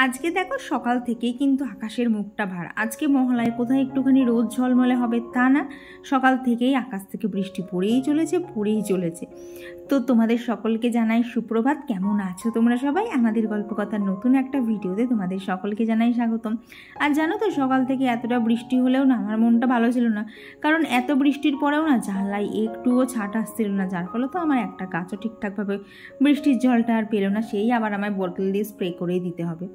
আজকে দেখো সকাল থেকেই কিন্তু আকাশের মুখটা ভার। আজকে মহালয় কোথায় একটুখানি রোদ ঝলমলে হবে তা না, সকাল থেকেই আকাশ থেকে বৃষ্টি পড়েই চলেছে। তো তোমাদের সকলকে জানাই সুপ্রভাত। কেমন আছো তোমরা সবাই? আমাদের গল্পকথার নতুন একটা ভিডিওতে তোমাদের সকলকে জানাই স্বাগতম। আর জানো তো, সকাল থেকে এতটা বৃষ্টি হলেও না আমার মনটা ভালো ছিল না, কারণ এত বৃষ্টির পরেও না জানলায় একটুও ছাট আসছিল না, যার ফলে তো আমার একটা গাছও ঠিকঠাকভাবে বৃষ্টির জলটা আর পেলো না, সেই আবার আমায় বোতল দিয়ে স্প্রে করেই দিতে হবে।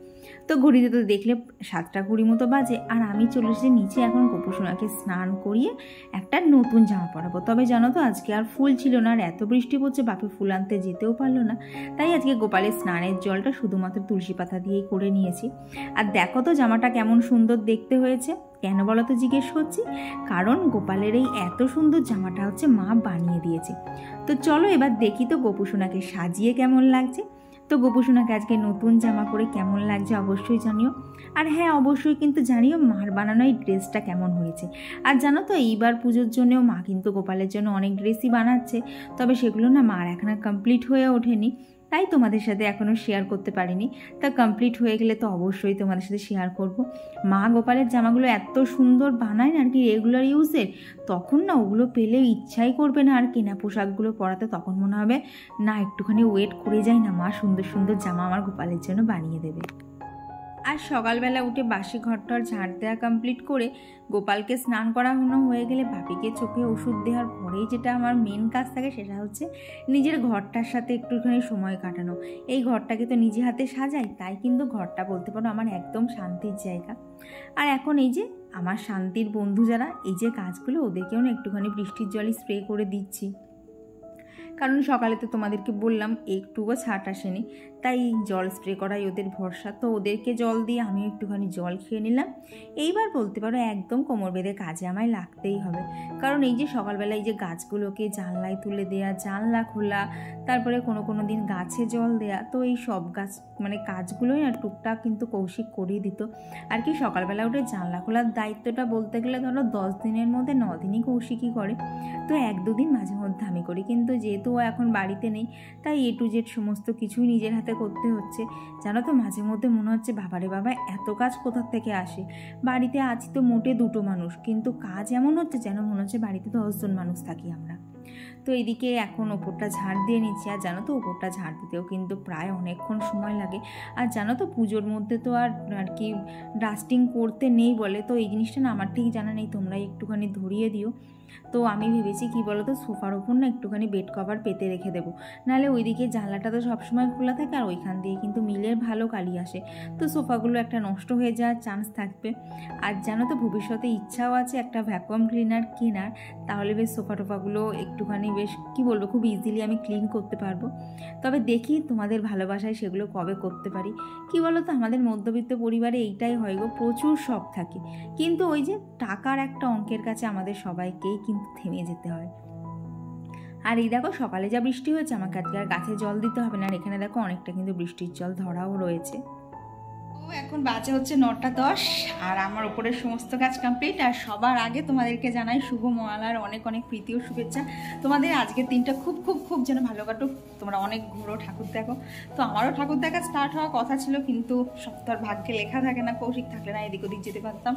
তো ঘড়িতে তো দেখলে 7:20 মতো বাজে, আর আমি চলে এসেছি নিচে এখন গোপুসোনাকে স্নান করিয়ে একটা নতুন জামা পরাবো। তবে জানো তো আজকে আর ফুল ছিল না, আর এত বৃষ্টি পড়ছে বাপে ফুল আনতে যেতেও পারলো না, তাই আজকে গোপালের স্নানের জলটা শুধুমাত্র তুলসী পাতা দিয়েই করে নিয়েছি। আর দেখো তো জামাটা কেমন সুন্দর দেখতে হয়েছে। কেন বলো তো জিজ্ঞেস করছি, কারণ গোপালের এই এত সুন্দর জামাটা হচ্ছে মা বানিয়ে দিয়েছে। তো চলো এবার দেখি তো গোপুসোনাকে সাজিয়ে কেমন লাগছে। তো গোপুসোনাকে আজকে নতুন জামা পরে কেমন লাগছে অবশ্যই জানিও। আর হ্যাঁ, অবশ্যই কিন্তু জানিও মার বানানো এই ড্রেসটা কেমন হয়েছে। আর জানো তো এইবার পুজোর জন্যও মা কিন্তু গোপালের জন্য অনেক ড্রেসই বানাচ্ছে, তবে সেগুলো না মার এখনো কমপ্লিট হয়ে ওঠেনি, তাই তোমাদের সাথে এখনও শেয়ার করতে পারিনি। তা কমপ্লিট হয়ে গেলে তো অবশ্যই তোমাদের সাথে শেয়ার করব। মা গোপালের জামাগুলো এত সুন্দর বানায় না আর কি, রেগুলার ইউজের, তখন না ওগুলো পেলে ইচ্ছাই করবে না আর কেনা পোশাকগুলো পরাতে। তখন মনে হবে না একটুখানি ওয়েট করে যাই না, মা সুন্দর সুন্দর জামা আমার গোপালের জন্য বানিয়ে দেবে। আর সকালবেলা উঠে বাসি ঘরটার ঝাড় দেওয়া কমপ্লিট করে গোপালকে স্নান করানো হয়ে গেলে বাপিকে চোখে ওষুধ দেওয়ার পরেই যেটা আমার মেন কাজ থাকে সেটা হচ্ছে নিজের ঘরটার সাথে একটুখানি সময় কাটানো। এই ঘরটাকে তো নিজে হাতে সাজাই, তাই কিন্তু ঘরটা বলতে পারো আমার একদম শান্তির জায়গা। আর এখন এই যে আমার শান্তির বন্ধু যারা, এই যে কাজগুলো ওদেরকেও না একটুখানি বৃষ্টির জলই স্প্রে করে দিচ্ছি, কারণ সকালে তো তোমাদেরকে বললাম একটুও ছাট আসেনি, তাই জল স্প্রে করাই ওদের ভরসা। তো ওদেরকে জল দিয়ে আমিও একটুখানি জল খেয়ে নিলাম। এইবার বলতে পারো একদম কোমর বেঁধে কাজে আমায় লাগতেই হবে, কারণ এই যে সকালবেলা এই যে গাছগুলোকে জানলায় তুলে দেয়া, জানলা খোলা, তারপরে কোনো দিন গাছে জল দেয়া, তো এই সব গাছ মানে কাজগুলোই না টুকটাক কিন্তু কৌশিক করেই দিত আর কি। সকালবেলা উঠে জানলা খোলার দায়িত্বটা বলতে গেলে ধরো 10 দিনের মধ্যে 9 দিনই কৌশিকই করে, তো 1-2 দিন মাঝে মধ্যে আমি করি। কিন্তু যেহেতু ও এখন বাড়িতে নেই, তাই A to Z সমস্ত কিছুই নিজের হাতে করতে হচ্ছে। জানো তো মাঝে মধ্যে মনে হচ্ছে বাবারে বাবা এত কাজ কোথা থেকে আসে, বাড়িতে আছি তো মোটে 2টো মানুষ, কিন্তু কাজ এমন হচ্ছে যেন মনে হচ্ছে বাড়িতে 10 জন মানুষ থাকি আমরা। তো এদিকে এখন ওপরটা ঝাড় দিয়ে নিচ্ছি। আর জানো তো ওপরটা ঝাড় দিতেও কিন্তু প্রায় অনেকক্ষণ সময় লাগে। আর জানো তো পুজোর মধ্যে তো আর কি ডাস্টিং করতে নেই বলে, তো এই জিনিসটা না আমার ঠিক জানা নেই, তোমরাই একটুখানি ধরিয়ে দিও। তো আমি ভেবেছি কি বলো তো, সোফার ওপর না একটুখানি বেড কভার পেতে রেখে দেবো, নাহলে ওইদিকে জানলাটা তো সবসময় খোলা থাকে আর ওইখান দিয়ে কিন্তু মিলের ভালো কালি আসে, তো সোফাগুলো একটা নষ্ট হয়ে যাওয়ার চান্স থাকবে। আর জানো তো ভবিষ্যতে ইচ্ছাও আছে একটা ভ্যাকুয়াম ক্লিনার কেনার, তাহলে বেশ সোফা টোফাগুলো একটুখানি বেশ কি বলবো খুব ইজিলি আমি ক্লিন করতে পারবো। তবে দেখি তোমাদের ভালোবাসায় সেগুলো কবে করতে পারি। কি বলো তো, আমাদের মধ্যবিত্ত পরিবারে এইটাই হয় গো, প্রচুর শখ থাকে, কিন্তু ওই যে টাকার একটা অঙ্কের কাছে আমাদের সবাইকেই কিন্তু থেমে যেতে হয়। আর এই দেখো সকালে যা বৃষ্টি হয়েছে, আমাকে আজকে আর গাছে জল দিতে হবে না, আর এখানে দেখো অনেকটা কিন্তু বৃষ্টির জল ধরাও রয়েছে। এখন বাজে হচ্ছে 9:10, আর আমার ওপরের সমস্ত কাজ কমপ্লিট। আর সবার আগে তোমাদেরকে জানাই শুভ মহালয়ার অনেক অনেক প্রীতি ও শুভেচ্ছা। তোমাদের আজকের দিনটা খুব খুব খুব যেন ভালো কাটুক, তোমরা অনেক ঘোরো, ঠাকুর দেখো। তো আমারও ঠাকুর দেখা স্টার্ট হওয়ার কথা ছিল, কিন্তু সব তো আর ভাগ্যে লেখা থাকে না, কৌশিক থাকলে না এদিক ওদিক যেতে পারতাম,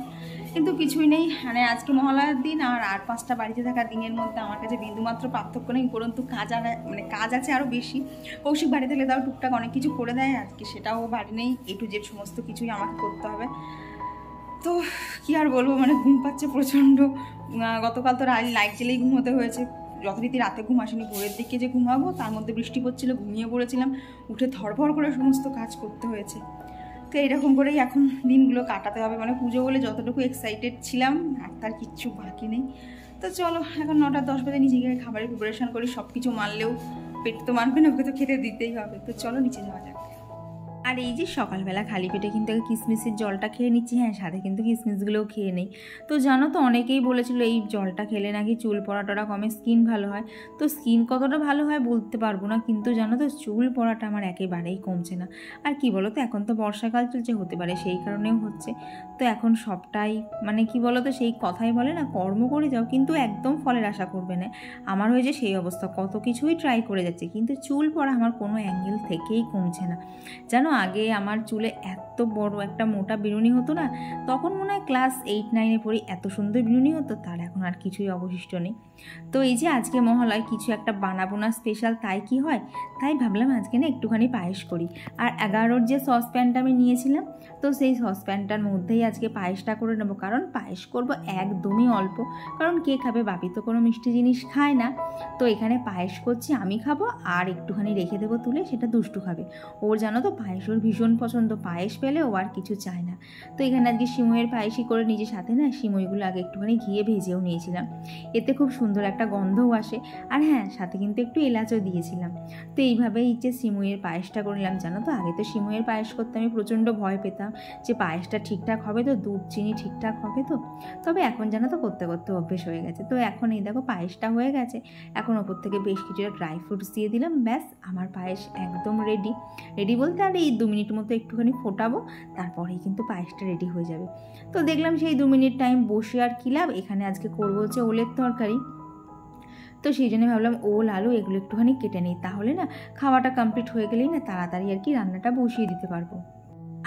কিন্তু কিছুই নেই। মানে আজকে মহালয়ার দিন আর 5টা বাড়িতে থাকা দিনের মধ্যে আমার কাছে বিন্দুমাত্র পার্থক্য নেই, উপরন্তু কাজ আছে আরও বেশি। কৌশিক বাড়ি থাকলে তাও টুকটাক অনেক কিছু করে দেয়, আজকে সেটাও বাড়ি নেই, A to Z সমস্ত কিছুই আমাকে করতে হবে। তো কি আর বলবো, মানে ঘুম পাচ্ছে প্রচণ্ড। গতকাল তো লাইট জ্বেলেই ঘুমোতে হয়েছে, যথারীতি রাতে ঘুম আসেনি, ভোরের দিকে যে ঘুমাবো তার মধ্যে বৃষ্টি পড়ছিল, ঘুমিয়ে পড়েছিলাম, উঠে ধড়ফড় করে সমস্ত কাজ করতে হয়েছে। তো এইরকম করেই এখন দিনগুলো কাটাতে হবে, মানে পুজো বলে যতটুকু এক্সাইটেড ছিলাম আর তার কিচ্ছু বাকি নেই। তো চলো এখন 9:10 বাজে, নিচে গিয়ে খাবারের প্রিপারেশন করি। সব কিছু মানলেও পেট তো মানবে না, ওকে তো খেতে দিতেই হবে। তো চলো নিচে যাওয়া যাক। আর এই যে সকালবেলা খালি পেটে কিন্তু কিশমিশের জলটা খেয়ে নিচ্ছি, হ্যাঁ সাথে কিন্তু কিশমিশগুলোও খেয়ে নেই। তো জানো তো অনেকেই বলেছিল এই জলটা খেলে নাকি চুল পড়াটা কমে, স্কিন ভালো হয়। তো স্কিন কতটা ভালো হয় বলতে পারবো না, কিন্তু জানো তো চুল পড়াটা আমার একেবারেই কমছে না। আর কি বলো তো, এখন তো বর্ষাকাল চলছে, হতে পারে সেই কারণেও হচ্ছে। তো এখন সবটাই মানে কি বলো তো, সেই কথাই বলে না কর্ম করে যাও কিন্তু একদম ফলের আশা করবে না। আমার হয়েছে সেই অবস্থা, কত কিছুই ট্রাই করে যাচ্ছে, কিন্তু চুল পড়া আমার কোনো অ্যাঙ্গেল থেকেই কমছে না। জানো আগে আমার চুলে এত বড় একটা মোটা বিনুনি হতো না, তখন মনে হয় ক্লাস 8-9-এ পড়ি, এত সুন্দর বিনুনি হতো, তার এখন আর কিছুই অবশিষ্ট নেই। তো এই যে আজকে মহালয় কিছু একটা বানাবো না স্পেশাল, তাই কি হয়, তাই ভাবলাম আজকে না একটুখানি পায়েস করি। আর 11-র যে সসপ্যানটা আমি নিয়েছিলাম, তো সেই সসপ্যানটার মধ্যেই আজকে পায়েসটা করে নেবো, কারণ পায়েস করব একদমই অল্প, কারণ কে খাবে, বাপি তো কোনো মিষ্টি জিনিস খায় না। তো এখানে পায়েস করছি, আমি খাবো আর একটুখানি রেখে দেবো তুলে, সেটা দুষ্টু খাবে। ওর জানো তো পায়েস ওর ভীষণ পছন্দ, পায়েস পেলে ও আর কিছু চায় না। তো এখানে আজকে সিমইয়ের পায়েসই করে নিজের সাথে না সিমইগুলো আগে একটুখানি ঘিয়ে ভেজেও নিয়েছিলাম, এতে খুব সুন্দর একটা গন্ধও আসে। আর হ্যাঁ, সাথে কিন্তু একটু এলাচও দিয়েছিলাম। তো এইভাবেই যে সিমইয়ের পায়েসটা করলাম। জানো তো আগে তো সিমইয়ের পায়েস করতে আমি প্রচণ্ড ভয় পেতাম যে পায়েসটা ঠিকঠাক হবে তো, দুধ চিনি ঠিকঠাক হবে তো, তবে এখন জানো তো করতে করতে অভ্যেস হয়ে গেছে। তো এখন এই দেখো পায়েসটা হয়ে গেছে, এখন ওপর থেকে বেশ কিছুটা ড্রাই ফ্রুটস দিয়ে দিলাম, ব্যাস আমার পায়েস একদম রেডি। রেডি বলতে আর এই 2 মিনিট মতো একটুখানি ফোটাবো, তারপরেই কিন্তু পায়েসটা রেডি হয়ে যাবে। তো দেখলাম সেই 2 মিনিট টাইম বসে আর কি লাভ, এখানে আজকে করবো হচ্ছে ওলের তরকারি। তো সেই জন্য ভাবলাম ওল আলু এগুলো একটুখানি কেটে নিই, তাহলে না খাওয়াটা কমপ্লিট হয়ে গেলেই না তাড়াতাড়ি আর কি রান্নাটা বসিয়ে দিতে পারবো।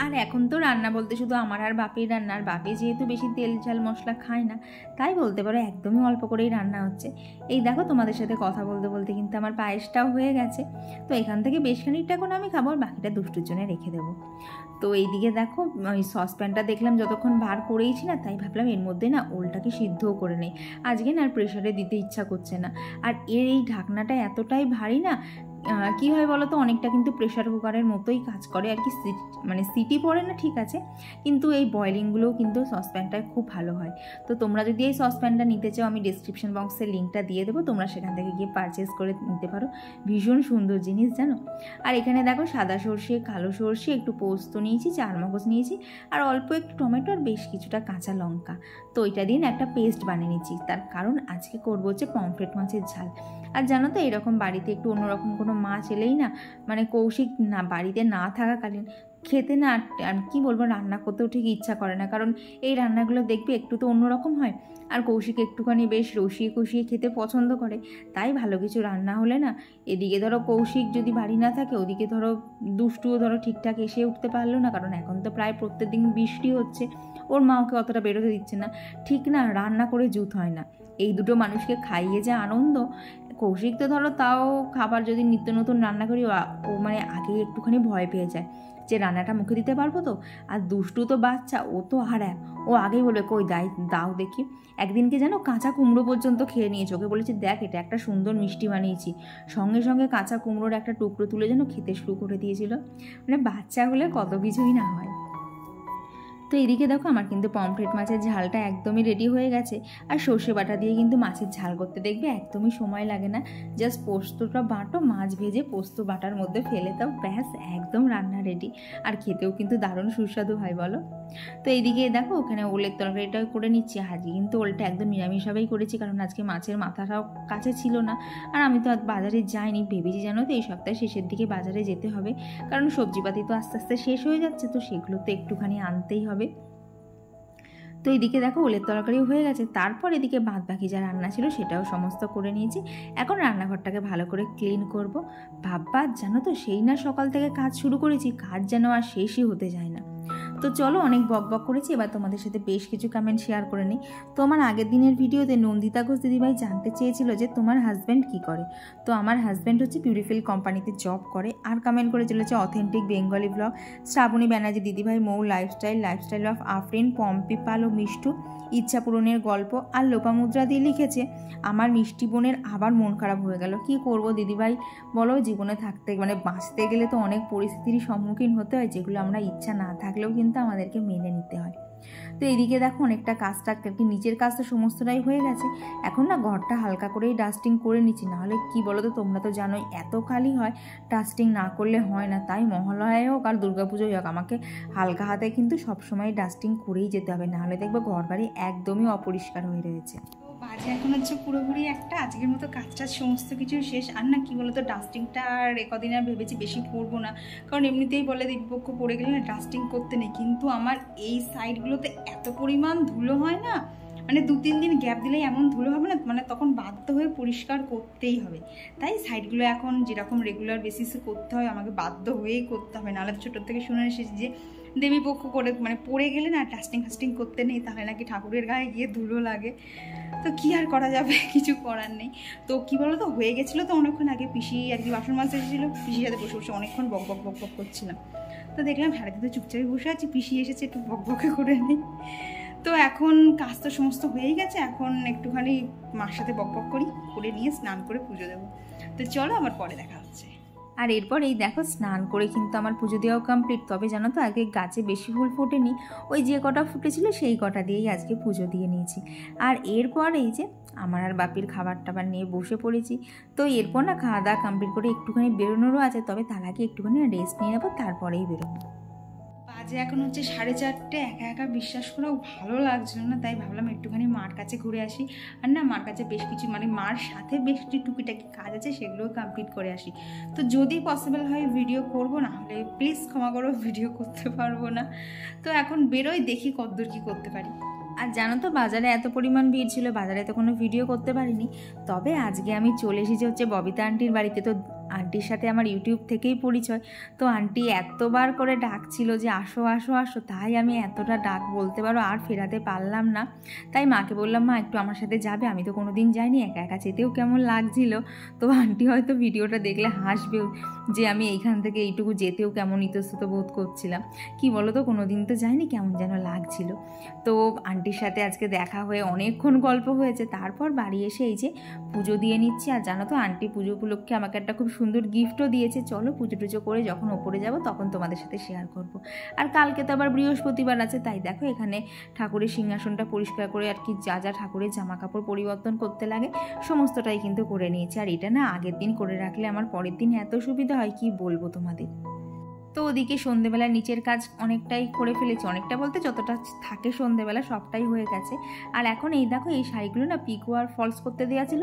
আর এখন তো রান্না বলতে শুধু আমার আর বাপির রান্না, আর বাপি যেহেতু বেশি তেল ঝাল মশলা খায় না, তাই বলতে পারো একদমই অল্প করেই রান্না হচ্ছে। এই দেখো তোমাদের সাথে কথা বলতে বলতে কিন্তু আমার পায়েসটাও হয়ে গেছে। তো এখান থেকে বেশ খানিকটা এখন আমি খাবো, আর বাকিটা দুষ্টুর জন্য রেখে দেবো। তো এইদিকে দেখো ওই সসপ্যানটা দেখলাম যতক্ষণ বার করেইছি না, তাই ভাবলাম এর মধ্যে না ওলটাকে সিদ্ধও করে নেই, আজকে না আর প্রেশারে দিতে ইচ্ছা করছে না। আর এর এই ঢাকনাটা এতটাই ভারী না, কী হয় বলো তো, অনেকটা কিন্তু প্রেশার কুকারের মতোই কাজ করে আর কি, মানে সিটি পড়ে না ঠিক আছে, কিন্তু এই বয়েলিংগুলোও কিন্তু সসপ্যানটায় খুব ভালো হয়। তো তোমরা যদি এই সসপ্যানটা নিতে চাও, আমি ডিসক্রিপশন বক্সে লিঙ্কটা দিয়ে দেবো, তোমরা সেখান থেকে গিয়ে পারচেস করে নিতে পারো, ভীষণ সুন্দর জিনিস জানো। আর এখানে দেখো সাদা সর্ষে, কালো সর্ষে, একটু পোস্ত নিয়েছি, 4 মগজ নিয়েছি, আর অল্প একটু টমেটো, আর বেশ কিছুটা কাঁচা লঙ্কা। তো ওইটা দিয়ে একটা পেস্ট বানিয়ে নিচ্ছি, তার কারণ আজকে করবো হচ্ছে পমফ্রেট মাছের ঝাল। আর জানো তো এরকম বাড়িতে একটু অন্যরকম কোনো মাছ এলেই না, মানে কৌশিক না বাড়িতে না থাকাকালীন খেতে না আর কি বলবো, রান্না করতেও ঠিক ইচ্ছা করে না, কারণ এই রান্নাগুলো দেখবে একটু তো অন্যরকম হয়, আর কৌশিক একটুখানি বেশ রসিয়ে কষিয়ে খেতে পছন্দ করে। তাই ভালো কিছু রান্না হলে না, এদিকে ধরো কৌশিক যদি বাড়ি না থাকে, ওদিকে ধরো দুষ্টুও ধরো ঠিকঠাক এসে উঠতে পারলো না, কারণ এখন তো প্রায় প্রত্যেকদিন বৃষ্টি হচ্ছে, ওর মা ওকে অতটা বেরোতে দিচ্ছে না, ঠিক না রান্না করে জুত হয় না। এই দুটো মানুষকে খাইয়ে যে আনন্দ, কৌশিক তো ধরো তাও খাবার যদি নিত্য নতুন রান্না করি, ও মানে আগে একটুখানি ভয় পেয়ে যায় যে রান্নাটা মুখে দিতে পারবো তো। আর দুষ্টু তো বাচ্চা, ও তো আর ও আগেই বলবে কই দাও দেখি। একদিনকে যেন কাঁচা কুমড়ো পর্যন্ত খেয়ে নিয়েছে, ওকে বলেছি দেখ এটা একটা সুন্দর মিষ্টি বানিয়েছি, সঙ্গে সঙ্গে কাঁচা কুমড়োর একটা টুকরো তুলে যেন খেতে শুরু করে দিয়েছিল। মানে বাচ্চা হলে কত কিছুই না হয়। তো এদিকে দেখো আমার কিন্তু পমফ্রেট মাছের ঝালটা একদমই রেডি হয়ে গেছে। আর সর্ষে বাটা দিয়ে কিন্তু মাছের ঝাল করতে দেখবে একদমই সময় লাগে না, জাস্ট পোস্তটা বাটো, মাছ ভেজে পোস্ত বাটার মধ্যে ফেলে দাও, ব্যাস একদম রান্না রেডি। আর খেতেও কিন্তু দারুণ সুস্বাদু হয় বলো। তো এইদিকে দেখো ওখানে ওলের তরকারিটাও করে নিচ্ছি। আজকে কিন্তু ওলটা একদম নিরামিষভাবেই করেছি, কারণ আজকে মাছের মাথাটাও কাছে ছিল না, আর আমি তো বাজারে যাইনি, ভেবেছি জানো তো এই সপ্তাহের শেষের দিকে বাজারে যেতে হবে, কারণ সবজিপাতি তো আস্তে আস্তে শেষ হয়ে যাচ্ছে, তো সেগুলো তো একটুখানি আনতেই হবে। তো এদিকে দেখো ওলের তরকারিও হয়ে গেছে, তারপর এদিকে বাদ বাকি যা রান্না ছিল সেটাও সমস্ত করে নিয়েছি। এখন রান্নাঘরটাকে ভালো করে ক্লিন করব। ভাববা জানো তো সেই না সকাল থেকে কাজ শুরু করেছি, কাজ যেন আর শেষই হতে যায় না। তো চলো অনেক বক বক করেছি, এবার তোমাদের সাথে বেশ কিছু কমেন্ট শেয়ার করে নিই। তো আমার আগের দিনের ভিডিওতে নন্দিতা ঘোষ দিদিভাই জানতে চেয়েছিল যে তোমার হাজব্যান্ড কি করে। তো আমার হাজব্যান্ড হচ্ছে পিউরিফিল কোম্পানিতে জব করে। আর কমেন্ট করে চলেছে authentic Bengali blog, Shrabani Banerjee দিদিভাই, মৌ লাইফস্টাইল অফ আফরিন, পম্পি পাল ও মিষ্টু, ইচ্ছা পূরণের গল্প। আর লোপামুদ্রা দিয়ে লিখেছে আমার মিষ্টি বোনের আবার মন খারাপ হয়ে গেল, কি করব দিদিভাই বলো, জীবনে থাকতে মানে বাঁচতে গেলে তো অনেক পরিস্থিতির সম্মুখীন হতে হয়, যেগুলো আমরা ইচ্ছা না থাকলেও কিন্তু আমাদেরকে মেনে নিতে হয়। তো এইদিকে দেখো অনেকটা কাজটা নিচের কাজটা সমস্তটাই হয়ে গেছে, এখন না ঘরটা হালকা করেই ডাস্টিং করে নিচ্ছি, নাহলে কি বলো তো তোমরা তো জানোই এত খালি হয়, ডাস্টিং না করলে হয় না। তাই মহালয়ায় হোক আর দুর্গাপুজোই হোক আমাকে হালকা হাতে কিন্তু সবসময় ডাস্টিং করেই যেতে হবে, নাহলে দেখবো ঘর বাড়ি একদমই অপরিষ্কার হয়ে রয়েছে। বাজে এখন হচ্ছে পুরোপুরি একটা, আজকের মতো কাজটা সমস্ত কিছু শেষ। আর না কি বলতো ডাস্টিংটা আর একদিন আর ভেবেছি বেশি করবো না, কারণ এমনিতেই বলে দেবীপক্ষ পড়ে গেলে না ডাস্টিং করতে নেই, কিন্তু আমার এই সাইডগুলোতে এত পরিমাণ ধুলো হয় না, মানে 2-3 দিন গ্যাপ দিলেই এমন ধুলো হবে না, মানে তখন বাধ্য হয়ে পরিষ্কার করতেই হবে। তাই সাইডগুলো এখন যেরকম রেগুলার বেসিসে করতে হয় আমাকে বাধ্য হয়েই করতে হবে, নাহলে ছোটোর থেকে শুনে এসেছি যে দেবীপক্ষ করে মানে পড়ে গেলে না ডাস্টিং করতে নেই, তাহলে নাকি ঠাকুরের গায়ে গিয়ে ধুলো লাগে। তো কী আর করা যাবে, কিছু করার নেই। তো কী বলো তো, হয়ে গেছিলো তো অনেকক্ষণ আগে, পিসি আর কি বাসন মাছ এসেছিলো, পিসির সাথে বসে বসে অনেকক্ষণ বক বক করছিলাম। তো দেখলাম সারাদিন চুপচাপে বসে আছি, পিসি এসেছে একটু বকবকে করে নিই। তো এখন কাজ তো সমস্ত হয়েই গেছে, এখন একটুখানি মার সাথে বক করে নিয়ে স্নান করে পুজো দেবো। তো চলো আবার পরে দেখা হচ্ছে। আর এরপর এই দেখো স্নান করে কিন্তু আমার পুজো দেওয়াও কমপ্লিট। তবে জানো তো আগে গাছে বেশি ফুল ফোটেনি, ওই যে কটা ফুটেছিল সেই কটা দিয়েই আজকে পুজো দিয়ে নিয়েছি। আর এরপর এই যে আমার আর বাপির খাবার টাবার নিয়ে বসে পড়েছি। তো এরপর না খাওয়া দাওয়া কমপ্লিট করে একটুখানি বেরোনোরও আছে, তবে তার আগে একটুখানি রেস্ট নিয়ে নেবো, তারপরেই বেরোবো। বাজে এখন হচ্ছে 4:30, একা একা বিশ্বাস করেও ভালো লাগছিল না, তাই ভাবলাম একটুখানি মার কাছে ঘুরে আসি। আর না মার কাছে বেশ কিছু মানে মার সাথে বেশ কিছু টুকিটাকি কাজ আছে, সেগুলোও কমপ্লিট করে আসি। তো যদি পসিবল হয় ভিডিও করবো, না হলে প্লিজ ক্ষমা করো, ভিডিও করতে পারবো না। তো এখন বেরোই, দেখি কতদূর কী করতে পারি। আর জানো তো বাজারে এত পরিমাণ ভিড় ছিল, বাজারে তো কোনো ভিডিও করতে পারিনি। তবে আজকে আমি চলে এসেছি হচ্ছে ববিতা আন্টির বাড়িতে। তো আন্টির সাথে আমার ইউটিউব থেকেই পরিচয়। তো আন্টি এতবার করে ডাকছিল যে আসো আসো আসো, তাই আমি এতটা ডাক বলতে পারো আর ফেরাতে পারলাম না। তাই মাকে বললাম মা একটু আমার সাথে যাবে, আমি তো কোনো দিন যাইনি, একা একা যেতেও কেমন লাগছিল। তো আন্টি হয়তো ভিডিওটা দেখলে হাসবেও যে আমি এইখান থেকে এইটুকু যেতেও কেমন ইতস্তত বোধ করছিলাম। কি বলো তো, কোনো দিন তো যাইনি, কেমন যেন লাগছিল। তো আন্টির সাথে আজকে দেখা হয়ে অনেকক্ষণ গল্প হয়েছে। তারপর বাড়ি এসে এই যে পুজো দিয়ে নিচ্ছি। আর জানো তো আন্টি পুজো উপলক্ষে আমাকে একটা খুব সুন্দর গিফটও দিয়েছে। চলো পুজো টুজো করে যখন ওপরে যাব তখন তোমাদের সাথে শেয়ার করব। আর কালকে তো আবার বৃহস্পতিবার আছে, তাই দেখো এখানে ঠাকুরের সিংহাসনটা পরিষ্কার করে আর কি যা যা ঠাকুরের জামা কাপড় পরিবর্তন করতে লাগে সমস্তটাই কিন্তু করে নিয়েছি। আর এটা না আগের দিন করে রাখলে আমার পরের দিন এত সুবিধা হয় কি বলবো তোমাদের। তো ওদিকে সন্ধেবেলা নিচের কাজ অনেকটাই করে ফেলেছি, অনেকটা বলতে যতটা থাকে সন্ধেবেলা সবটাই হয়ে গেছে। আর এখন এই দেখো এই শাড়িগুলো না পিকো আর ফলস করতে দেওয়া ছিল,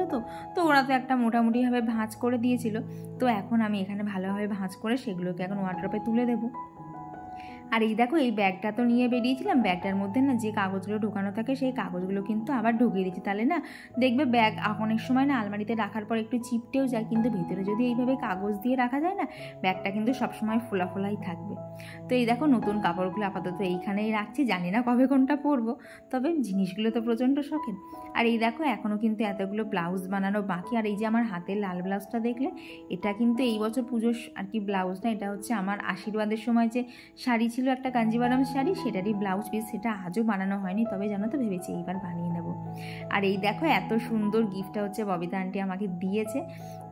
তো ওরা তো একটা মোটামুটিভাবে ভাঁজ করে দিয়েছিল। তো এখন আমি এখানে ভালোভাবে ভাঁজ করে সেগুলোকে এখন ওয়ার্ড্রপে তুলে দেবো। আর এই দেখো এই ব্যাগটা তো নিয়ে বেরিয়েছিলাম, ব্যাগটার মধ্যে না যে কাগজগুলো ঢোকানো থাকে সেই কাগজগুলো কিন্তু আবার ঢুকিয়ে দিচ্ছি। তাহলে না দেখবে ব্যাগ অনেক সময় না আলমারিতে রাখার পর একটু চিপটেও যায়, কিন্তু ভেতরে যদি এইভাবে কাগজ দিয়ে রাখা যায় না ব্যাগটা কিন্তু সবসময় ফোলা ফোলাই থাকবে। তো এই দেখো নতুন কাপড়গুলো আপাতত এইখানেই রাখছি, জানি না কবে কোনটা পরবো, তবে জিনিসগুলো তো প্রচণ্ড শখের। আর এই দেখো এখনও কিন্তু এতগুলো ব্লাউজ বানানো বাকি। আর এই যে আমার হাতের লাল ব্লাউজটা দেখলে, এটা কিন্তু এই বছর পুজোর আর কি ব্লাউজ না, এটা হচ্ছে আমার আশীর্বাদের সময় যে শাড়ি ছিল একটা কাঞ্জিবারাম শাড়ি, সেটারই ব্লাউজ পিস, সেটা আজও বানানো হয়নি, তবে জানো তো ভেবেছি এইবার বানিয়ে নেব। আর এই দেখো এত সুন্দর গিফটটা হচ্ছে ববিতা আন্টি আমাকে দিয়েছে।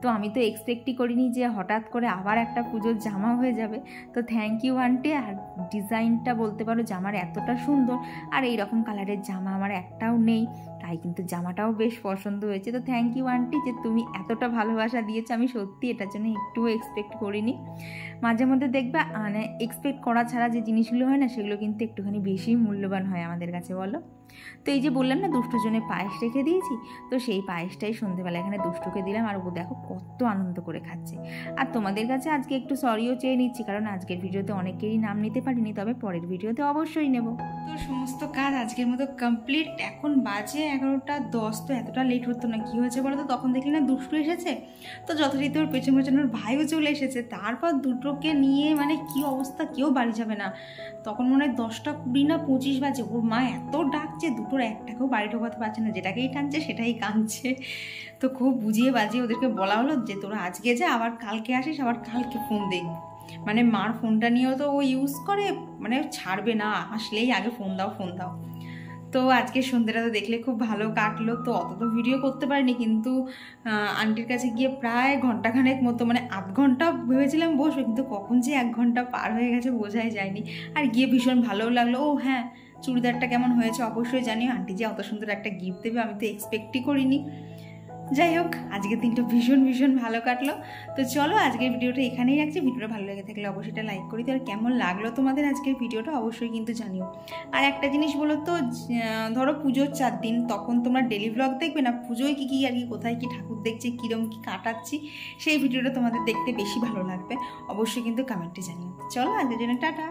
তো আমি তো এক্সপেক্টই করিনি যে হঠাৎ করে আবার একটা পুজোর জামা হয়ে যাবে। তো থ্যাংক ইউ আন্টি। আর ডিজাইনটা বলতে পারো জামার এতটা সুন্দর, আর এই রকম কালারের জামা আমার একটাও নেই, তাই কিন্তু জামাটাও বেশ পছন্দ হয়েছে। তো থ্যাংক ইউ আন্টি যে তুমি এতটা ভালোবাসা দিয়েছো, আমি সত্যি এটার জন্য একটুও এক্সপেক্ট করিনি। মাঝে মধ্যে দেখবে মানে এক্সপেক্ট করা ছাড়া যে জিনিসগুলো হয় না সেগুলো কিন্তু একটুখানি বেশি মূল্যবান হয় আমাদের কাছে, বলো। তো এই যে বললাম না দুষ্টুর জন্য পায়েস রেখে দিয়েছি, তো সেই পায়েসটাই সন্ধ্যেবেলা এখানে দুষ্টুকে দিলাম। আর ও দেখো কত আনন্দ করে খাচ্ছে। আর তোমাদের কাছে আজকে একটু সরিও চেয়ে নিচ্ছি, কারণ আজকের ভিডিওতে অনেকেরই নাম নিতে পারিনি, তবে পরের ভিডিওতে অবশ্যই নেব। তো সমস্ত কাজ আজকের মতো কমপ্লিট। এখন বাজে 11:10। তো এতটা লেট হতো না, কী হয়েছে বলো তো, তখন দেখলি না দুষ্টু এসেছে, তো যথারীতি ওর পেছন পেছন ওর ভাইও চলে এসেছে। তারপর দুটোকে নিয়ে মানে কি অবস্থা, কেউ বাড়ি যাবে না। তখন মনে হয় 10টা 20 না 25 বাজে। ওর মা এত ডাকছে, দুটোর একটাকেও বাড়ি ঢোকাতে পারছে না, যেটাকেই টানছে সেটাই কাঁদছে। তো খুব বুঝিয়ে বাজিয়ে ওদেরকে বলা হলো যে তোরা আজকে যা, আবার কালকে আসিস, আবার কালকে ফোন দেখবি। মানে মার ফোনটা নিয়েও তো ও ইউজ করে, মানে ছাড়বে না, আসলেই আগে ফোন দাও ফোন দাও। তো আজকে সন্ধ্যেটা তো দেখলে খুব ভালো কাটলো। তো অত তো ভিডিও করতে পারিনি, কিন্তু আন্টির কাছে গিয়ে প্রায় ঘন্টাখানেক মতো, মানে আধ ঘন্টা ভেবেছিলাম বসবো, কিন্তু কখন যে 1 ঘন্টা পার হয়ে গেছে বোঝাই যায়নি। আর গিয়ে ভীষণ ভালোও লাগলো। ও হ্যাঁ, চুড়িদারটা কেমন হয়েছে অবশ্যই জানিও। আন্টি যে অত সুন্দর একটা গিফট দেবে আমি তো এক্সপেক্টই করিনি। যাই হোক, আজকের দিনটা ভীষণ ভীষণ ভালো কাটলো। তো চলো আজকের ভিডিওটা এখানেই রাখছি। ভিডিওটা ভালো লেগে থাকলে অবশ্যই এটা লাইক করি। আর কেমন লাগলো তোমাদের আজকের ভিডিওটা অবশ্যই কিন্তু জানিও। আর একটা জিনিস বলো তো, ধরো পুজোর 4 দিন, তখন তোমরা ডেলি ব্লগ দেখবে না, পুজোয় কী কী আর কি কোথায় কী ঠাকুর দেখছি, কীরকম কী কাটাচ্ছি, সেই ভিডিওটা তোমাদের দেখতে বেশি ভালো লাগবে। অবশ্যই কিন্তু কমেন্টে জানিও। চলো আজকের জন্য টাটা।